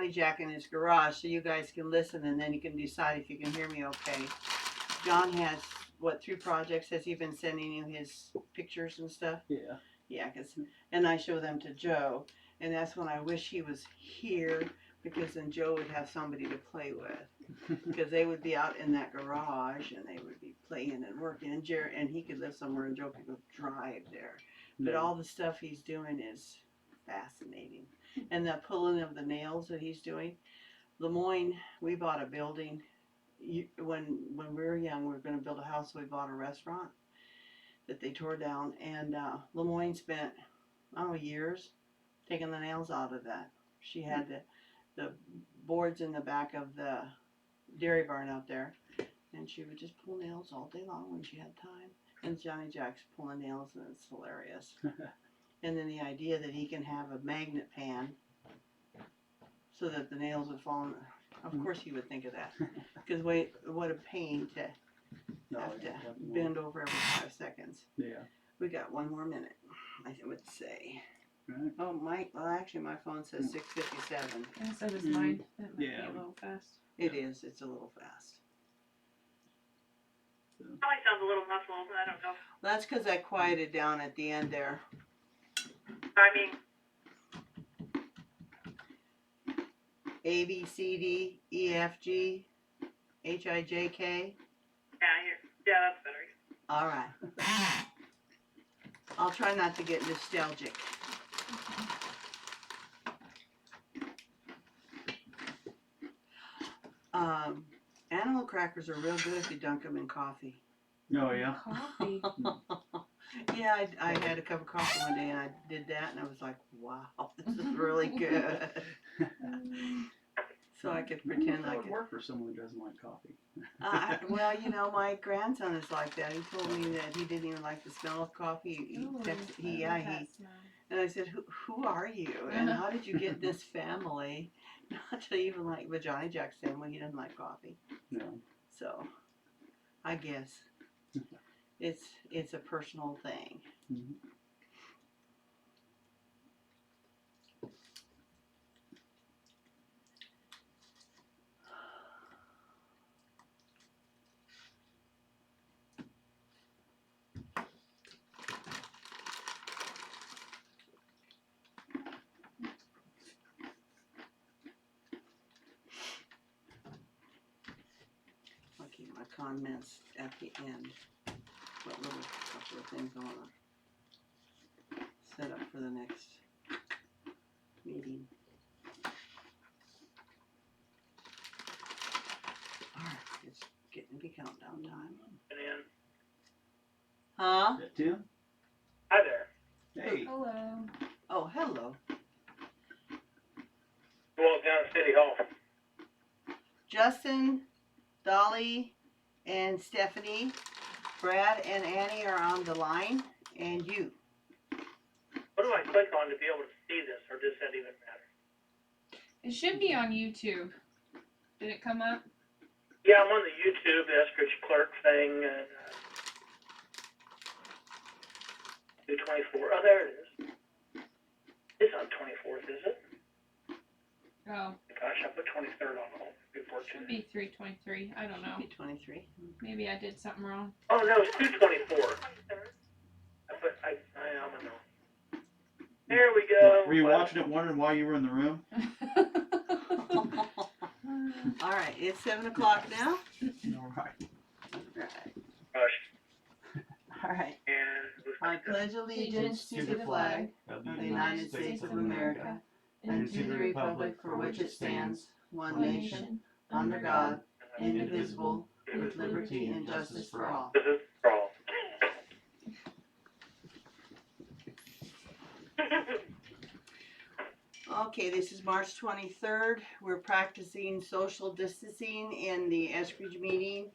Johnny Jack in his garage so you guys can listen and then you can decide if you can hear me okay. John has, what, 3 projects? Has he been sending you his pictures and stuff? Yeah. Yeah, and I show them to Joe, and that's when I wish he was here, because then Joe would have somebody to play with, because they would be out in that garage and they would be playing and working, and he could live somewhere and Joe could go drive there. But all the stuff he's doing is fascinating, and the pulling of the nails that he's doing. Lemoyne, we bought a building. When we were young, we were going to build a house, so we bought a restaurant that they tore down, and Lemoyne spent, I don't know, years taking the nails out of that. She had the boards in the back of the dairy barn out there, and she would just pull nails all day long when she had time. And Johnny Jack's pulling nails, and it's hilarious. And then the idea that he can have a magnet pan so that the nails would fall in. Of course he would think of that, because wait, what a pain to have to bend over every 5 seconds. Yeah. We got 1 more minute, I would say. Right. Oh, well, actually, my phone says 6:57. Yeah, so does mine. That might be Yeah. a little fast. It is. It's a little fast. Probably sounds a little muffled. I don't know. That's because I quieted down at the end there. I mean, A, B, C, D, E, F, G, H, I, J, K. yeah, that's better. All right. I'll try not to get nostalgic. Animal crackers are real good if you dunk them in coffee. Oh, yeah. Coffee. Yeah, I had a cup of coffee one day and I did that and I was like, wow, this is really good. So I could pretend that like would it. work for someone who doesn't like coffee. Well, you know, my grandson is like that. He told me that he didn't even like the smell of coffee. Ooh, He I love that smell. and I said, who are you? And how did you get this family not to even like, but Johnny Jack's family, he doesn't like coffee. No. So, I guess it's a personal thing. Mm-hmm. I'll keep my comments at the end. What little couple of things I want to set up for the next meeting. Alright, it's getting to be countdown time. And then, Huh? Is that Tim? hi there. Hey. Hello. Oh, hello. Who walked down to City Hall? Justin, Dolly, and Stephanie, Brad and Annie are on the line, and you. What do I click on to be able to see this, or does that even matter? It should be on YouTube. Did it come up? Yeah, I'm on the YouTube, the Eskridge Clerk thing, and 224. Oh, there it is. It's on 24th, is it? Oh, Gosh, I put 23rd on all before should today. be 323. I don't know. Be 23. Maybe I did something wrong. Oh, no, it's 224. I don't know. There we go. Were you watching it wondering why you were in the room? All right, it's 7 o'clock now. All right. Right. Gosh, All right. and looks I like pledge allegiance to the flag of the United States of America and to the republic for which it stands, one nation, under God, indivisible, with liberty and justice for all. this is for all. Okay, this is March 23rd. We're practicing social distancing in the Eskridge meeting.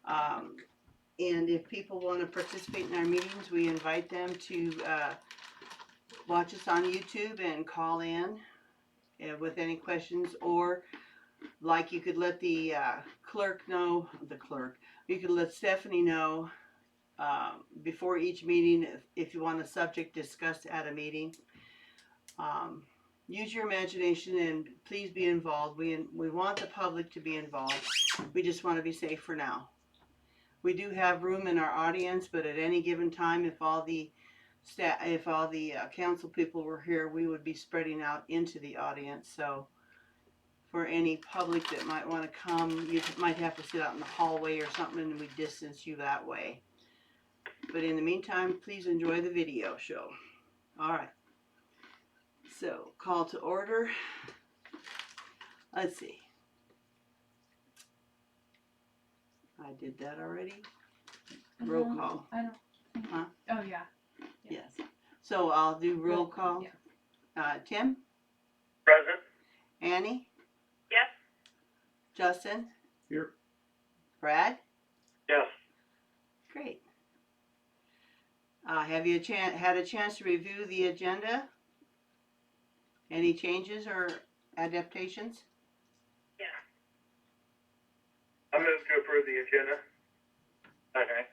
And if people want to participate in our meetings, we invite them to watch us on YouTube and call in with any questions, or like you could let the clerk know, you could let Stephanie know before each meeting if you want a subject discussed at a meeting. use your imagination and please be involved. We want the public to be involved. We just want to be safe for now. We do have room in our audience, but at any given time, if all the council people were here, we would be spreading out into the audience. So for any public that might want to come, you might have to sit out in the hallway or something, and we distance you that way. But in the meantime, please enjoy the video show. All right. So, call to order. Let's see. I did that already. Roll call. I don't. Huh? Oh yeah. Yes. So I'll do roll call. Yeah. Tim? Present. Annie? Yes. Justin? Here. Brad? Yes. Great. Have you had a chance to review the agenda? Any changes or adaptations? I move to approve the agenda. Okay.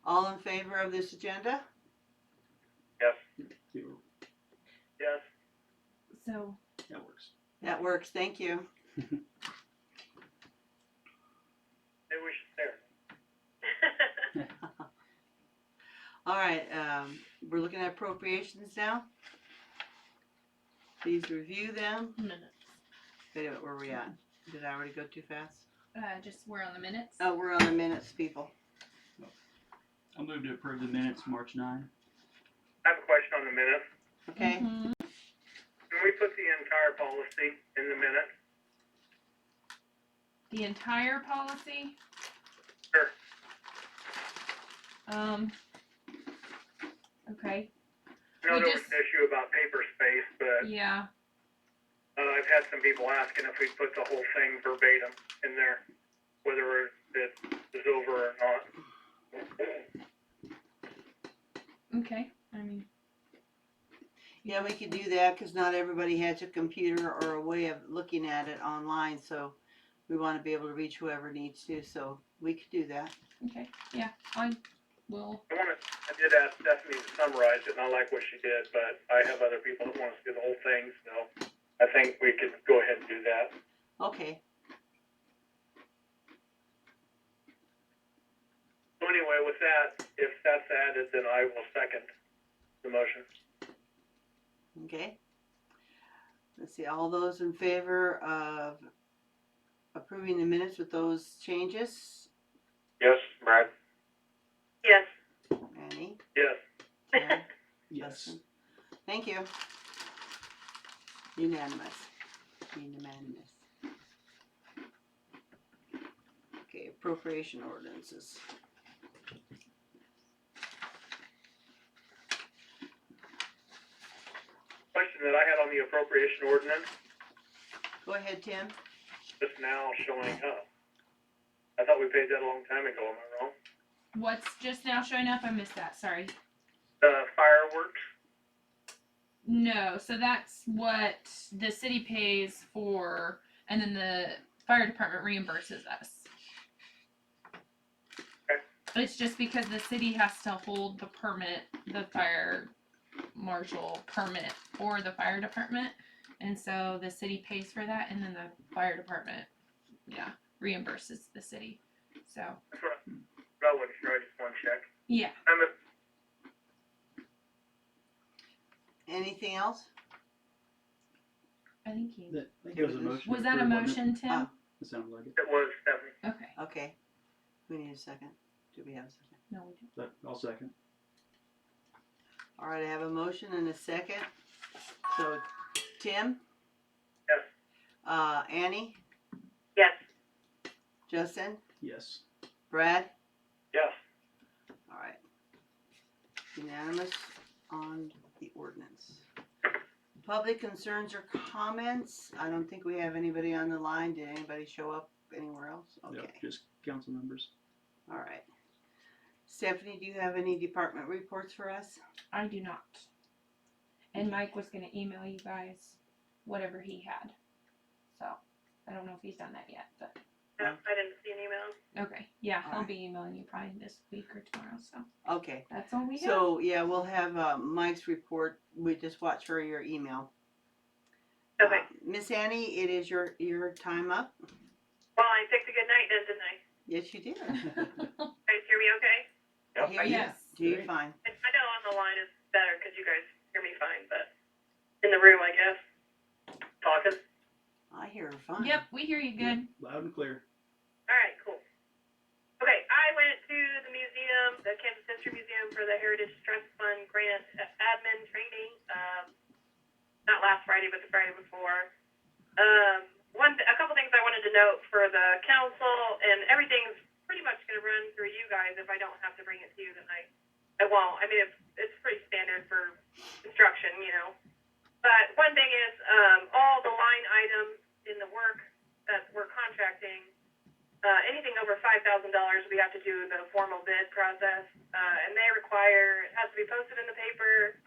All in favor of this agenda? Yes. Here. Yes. So That works. That works. Thank you. Maybe we should share. All right. We're looking at appropriations now. Please review them. minutes. Wait a minute, where are we at? Did I already go too fast? Just we're on the minutes. Oh, we're on the minutes, people. I'll move to approve the minutes March 9. I have a question on the minutes. Okay. Mhm. Can we put the entire policy in the minutes? The entire policy. Sure. Okay. I know We there was just- an issue about paper space, but Yeah. I've had some people asking if we put the whole thing verbatim in there, whether it is over or not. Okay. I mean. Yeah, we could do that because not everybody has a computer or a way of looking at it online. So we want to be able to reach whoever needs to. So we could do that. Okay. Yeah. I will. I did ask Stephanie to summarize it, and I like what she did, but I have other people that want us to do the whole thing, so I think we could go ahead and do that. Okay. So anyway, with that, if that's added, then I will second the motion. Okay. Let's see. All those in favor of approving the minutes with those changes? Yes, Brad? Yes. Annie? Yes. Tim? Yes. Justin? Thank you. Unanimous. Unanimous. Okay, appropriation ordinances. Question that I had on the appropriation ordinance, Go ahead, Tim. just now showing up. I thought we paid that a long time ago, am I wrong? What's just now showing up? I missed that. Sorry. The fireworks? No. So that's what the city pays for, and then the fire department reimburses us. Okay. It's just because the city has to hold the permit, the fire marshal permit for the fire department, and so the city pays for that, and then the fire department, reimburses the city. So That's what I wasn't sure, I just want to check. yeah. Anything else? I think he I think it was a motion. was that a approved, wasn't motion, Tim? It sounded like it. It was Stephanie. Okay. Okay. We need a second. Do we have a second? No, we don't. But I'll second. All right, I have a motion and a second. So, Tim? Yes. Annie? Yes. Justin? Yes. Brad? Yes. All right. Unanimous on the ordinance. Public concerns or comments? I don't think we have anybody on the line. Did anybody show up anywhere else? Okay. Yep, just council members. All right. Stephanie, do you have any department reports for us? I do not. And Mike was gonna email you guys whatever he had. So I don't know if he's done that yet, but I didn't see an email. okay. Yeah, he'll Alright. be emailing you probably this week or tomorrow. So Okay. that's all we have. So, yeah, we'll have Mike's report. We just watch for your email. Okay. Miss Annie, it is your time up. Well, I picked a good night then, didn't I? Yes, you did. You guys hear me okay? Yep. Hear you. Yes. Do you Great. fine? I know on the line is better because you guys hear me fine, but in the room, I guess, talking. I hear her fine. Yep, we hear you good. Loud and clear. All right, cool. Okay, I went to the museum, the Kansas History Museum, for the Heritage Trust Fund grant admin training. Not last Friday, but the Friday before. A couple things I wanted to note for the council, and everything's pretty much going to run through you guys if I don't have to bring it to you tonight. I won't. I mean, it's pretty standard for instruction, you know. But one thing is, all the line items in the work that we're contracting, anything over $5,000, we have to do the formal bid process, and they require, it has to be posted in the paper,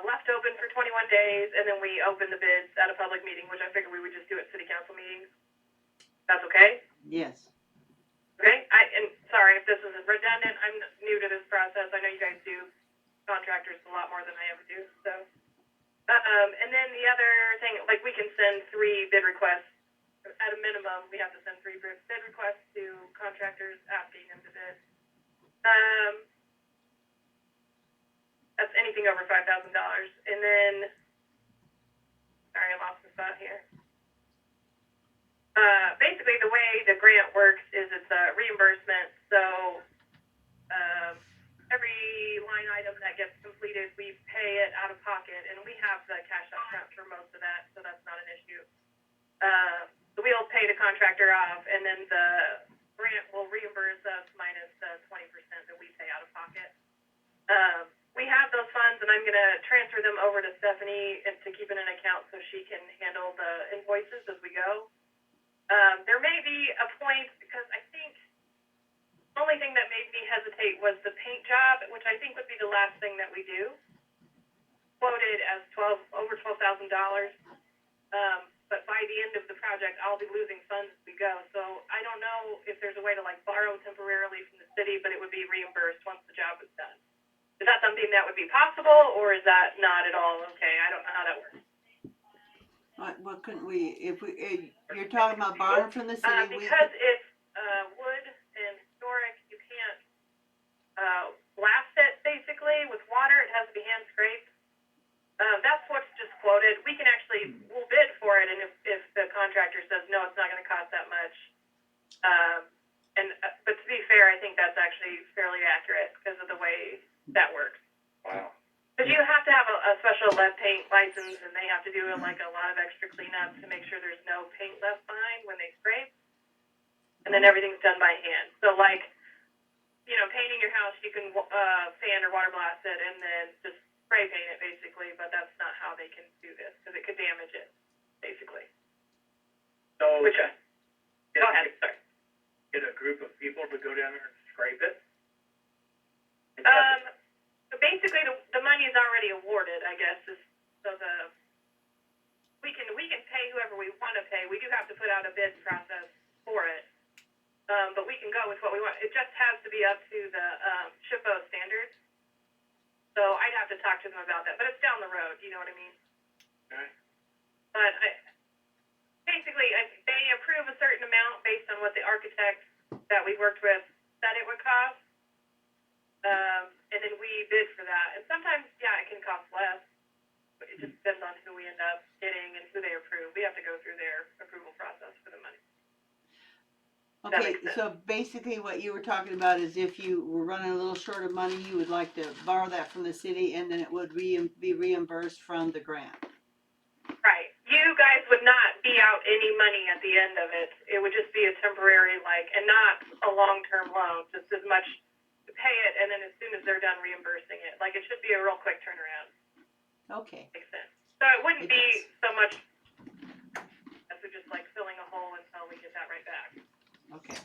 left open for 21 days, and then we open the bids at a public meeting, which I figured we would just do at city council meetings. That's okay? Yes. Okay? And sorry if this is redundant, I'm new to this process. I know you guys do contractors a lot more than I ever do, so. And then the other thing, like, we can send 3 bid requests. At a minimum, we have to send 3 bid requests to contractors asking them to bid. That's anything over $5,000. And then, sorry, I lost the spot here. Basically, the way the grant works is it's a reimbursement. So every line item that gets completed, we pay it out of pocket, and we have the cash up front for most of that, so that's not an issue. So we'll pay the contractor off, and then the grant will reimburse us minus the 20% that we pay out of pocket. We have those funds, and I'm going to transfer them over to Stephanie to keep in an account so she can handle the invoices as we go. There may be a point, because I think the only thing that made me hesitate was the paint job, which I think would be the last thing that we do, quoted as over $12,000. But by the end of the project, I'll be losing funds as we go. So I don't know if there's a way to, like, borrow temporarily from the city, but it would be reimbursed once the job is done. Is that something that would be possible, or is that not at all okay? I don't know how that works. What couldn't we, you're talking about borrowing from the city, Because it's wood and historic, you can't blast it, basically, with water. It has to be hand scraped. That's what's just quoted. We can actually, we'll bid for it, and if the contractor says, no, it's not going to cost that much. But to be fair, I think that's actually fairly accurate because of the way that works. Wow. Because you have to have a special lead paint license, and they have to do like a lot of extra cleanup to make sure there's no paint left behind when they scrape. And then everything's done by hand. So like, you know, painting your house, you can sand or water blast it and then just spray paint it basically, but that's not how they can do this because it could damage it, basically. So, Which, go ahead, sorry. get a group of people to go down there and scrape it? So basically, the money is already awarded, I guess. We can pay whoever we want to pay. We do have to put out a bid process for it, but we can go with what we want. It just has to be up to the SHPO standards. So I'd have to talk to them about that, but it's down the road. You know what I mean? Okay. But they approve a certain amount based on what the architect that we worked with said it would cost. And then we bid for that. And sometimes, yeah, it can cost less. But it just depends on who we end up getting and who they approve. We have to go through their approval process for the money. That Okay, makes sense. so basically what you were talking about is if you were running a little short of money, you would like to borrow that from the city and then it would be reimbursed from the grant. Right. You guys would not be out any money at the end of it. It would just be a temporary, and not a long-term loan, just as much to pay it, and then as soon as they're done reimbursing it. Like, it should be a real quick turnaround. Okay. Makes sense. So it wouldn't It be does. so much as we're just, filling a hole until we get that right back. Okay.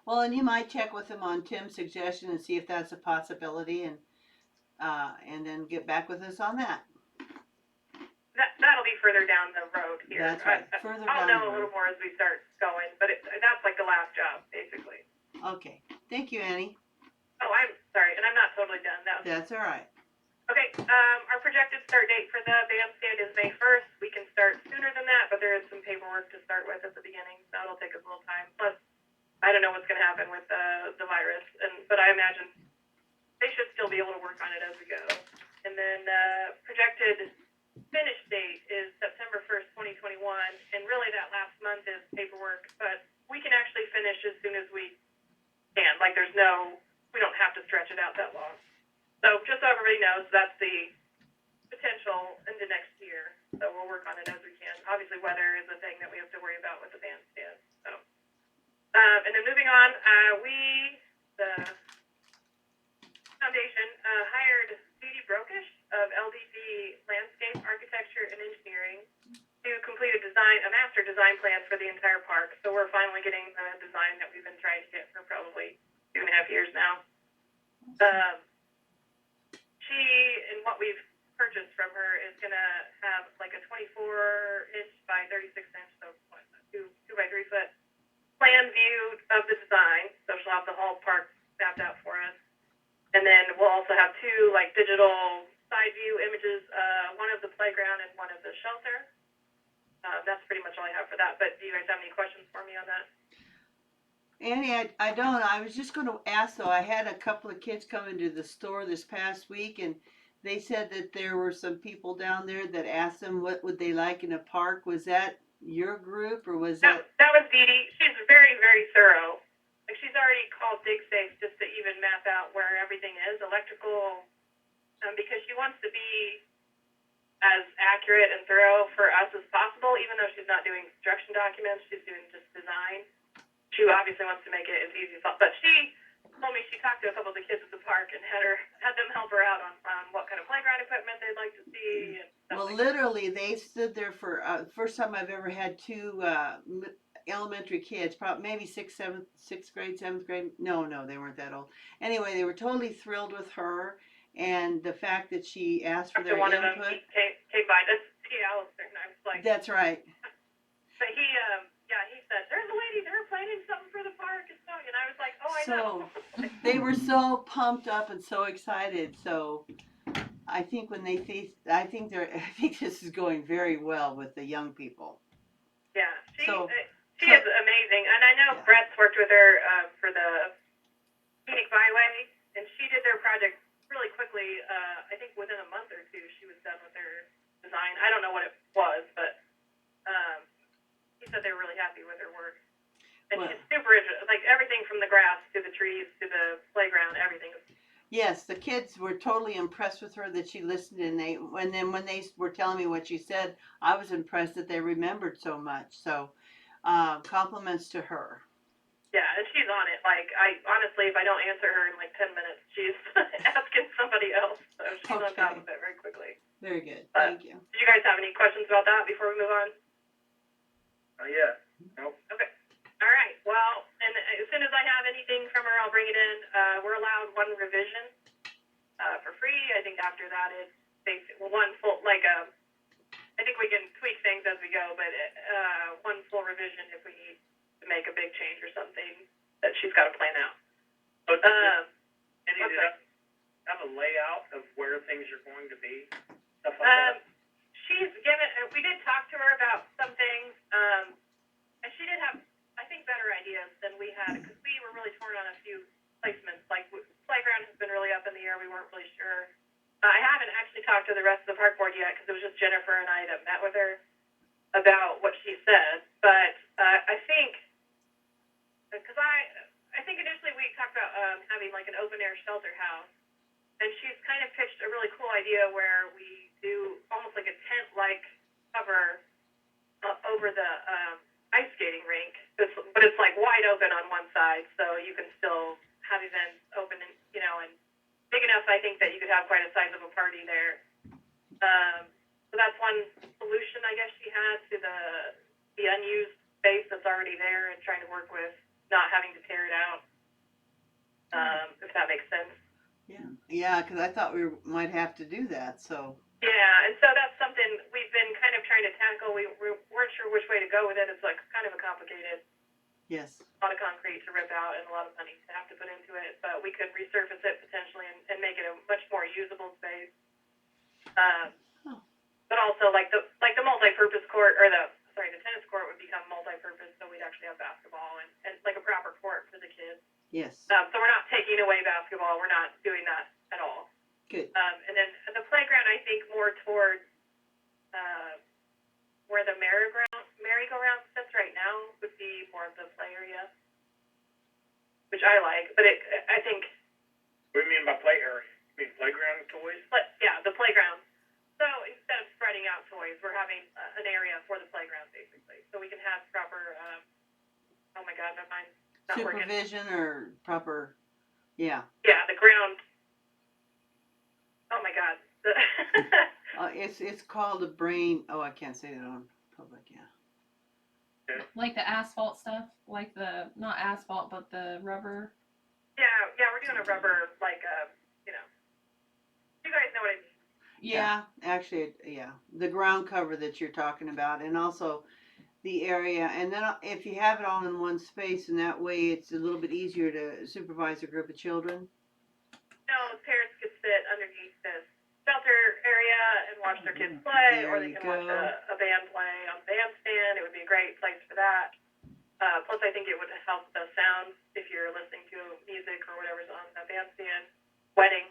Well, and you might check with them on Tim's suggestion and see if that's a possibility and then get back with us on that. That'll be further down the road here. That's right, further I'll down know the a little road. more as we start going, but that's like the last job, basically. Okay. Thank you, Annie. Oh, I'm sorry, and I'm not totally done. That's all right. Okay, our projected start date for the bandstand is May 1st. We can start sooner than that, but there is some paperwork to start with at the beginning, so it'll take us a little time. Plus, I don't know what's going to happen with the virus, but I imagine they should still be able to work on it as we go. And then projected finish date is September 1st, 2021, and really that last month is paperwork, but we can actually finish as soon as we can. Like we don't have to stretch it out that long. So just so everybody knows, that's the potential into next year. So we'll work on it as we can. Obviously, weather is a thing that we have to worry about with the bandstand. So, and then moving on, the foundation hired Judy Brokish of LDD Landscape Architecture and Engineering to complete a master design plan for the entire park. So we're finally getting the design that we've been trying to get for probably 2.5 years now. She, and what we've purchased from her, is going to have like a 24-inch by 36-inch, so 2 by 3 foot plan view of the design. So she'll have the whole park mapped out for us. And then we'll also have 2 like digital side view images, one of the playground and one of the shelter. That's pretty much all I have for that. But do you guys have any questions for me on that? Annie, I don't. I was just going to ask though. I had a couple of kids come into the store this past week, and they said that there were some people down there that asked them what would they like in a park. Was that your group, or was that? That was Dee Dee. She's very, very thorough. Like she's already called DigSafe just to even map out where everything is, electrical, because she wants to be as accurate and thorough for us as possible. Even though she's not doing construction documents, she's doing just design. She obviously wants to make it as easy as possible. But she told me she talked to a couple of the kids at the park and had them help her out on what kind of playground equipment they'd like to see. And stuff Well, like literally, they stood there for first time I've ever had 2 elementary kids, probably maybe sixth grade, 7th grade. No, they weren't that old. Anyway, they were totally thrilled with her and the fact that she asked for their one of them input. came by. That's T. Alistair, and I was like, That's right. but he said, there's a lady, they're planning something for the park, and I was like, oh, I know. They were so pumped up and so excited. So I think when I think this is going very well with the young people. Yeah, she So- is amazing, and I know Yeah. Brett's worked with her for the Scenic Byway, and she did their project really quickly. I think within a month or 2, she was done with their design. I don't know what it was, but he said they were really happy with her work. And Well- she's super interested, like everything from the grass to the trees to the playground, everything. Yes, the kids were totally impressed with her that she listened, and when they were telling me what she said, I was impressed that they remembered so much. So, compliments to her. Yeah, and she's on it. Like, honestly, if I don't answer her in like 10 minutes, she's asking somebody else. So she's on top Okay. of it very quickly. Very good. But- Thank you. Did you guys have any questions about that before we move on? Yeah. Nope. Okay. All right. Well, and as soon as I have anything from her, I'll bring it in. We're allowed 1 revision for free. I think after that it's one full, I think we can tweak things as we go, but 1 full revision if we need to make a big change or something that she's got to plan out. So, Andy, what's did I have a layout of where things are going to be? Stuff like that? She's given, we did talk to her about some things, and she did have, I think, better ideas than we had, because we were really torn on a few placements. Like, playground has been really up in the air, we weren't really sure. I haven't actually talked to the rest of the park board yet, because it was just Jennifer and I that met with her about what she said, but I think, because I think initially we talked about having like an open air shelter house, and she's kind of pitched a really cool idea where we do almost like a tent-like cover over the ice skating rink, but it's like wide open on one side, so you can still have events open and and big enough, I think, that you could have quite a sizable party there. So that's one solution, I guess, she had to the unused space that's already there, and trying to work with not having to tear it out, if that makes sense. Yeah, because I thought we might have to do that. So. Yeah, and so that's something we've been kind of trying to tackle. We weren't sure which way to go with it. It's like kind of a complicated, Yes. a lot of concrete to rip out and a lot of money to have to put into it. But we could resurface it potentially and make it a much more usable space. Oh. But also like the multi-purpose court, or the tennis court would become multi-purpose, so we'd actually have basketball and like a proper court for the kids. Yes. So we're not taking away basketball. We're not doing that at all. Good. And then the playground, I think more towards where the merry-go-round sits right now would be more of the play area, which I like. But I think, What do you mean by play area? You mean playground toys? yeah, the playground. So instead of spreading out toys, we're having an area for the playground basically, so we can have proper. Oh my God, my mind's not working. Supervision or proper, yeah. Yeah, the ground. Oh my God. It's called a brain. Oh, I can't say that on public. Yeah. Like the asphalt stuff, like the, not asphalt, but the rubber. Yeah, we're doing a rubber, like, you guys know what I mean. Yeah, actually, yeah, the ground cover that you're talking about, and also the area, and then if you have it all in one space, and that way it's a little bit easier to supervise a group of children. No, parents could sit underneath this shelter area and watch their kids play, or There they you can watch go. a band play on the bandstand. It would be a great place for that. Plus, I think it would help the sound if you're listening to music or whatever's on the bandstand. Wedding.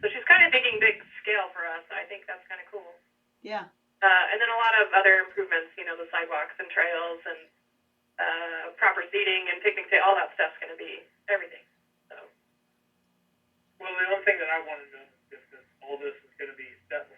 So she's kind of thinking big scale for us. I think that's kind of cool. Yeah. And then a lot of other improvements, the sidewalks and trails and proper seating and picnic table, all that stuff's going to be everything. So. Well, the only thing that I want to know is if all this is going to be set in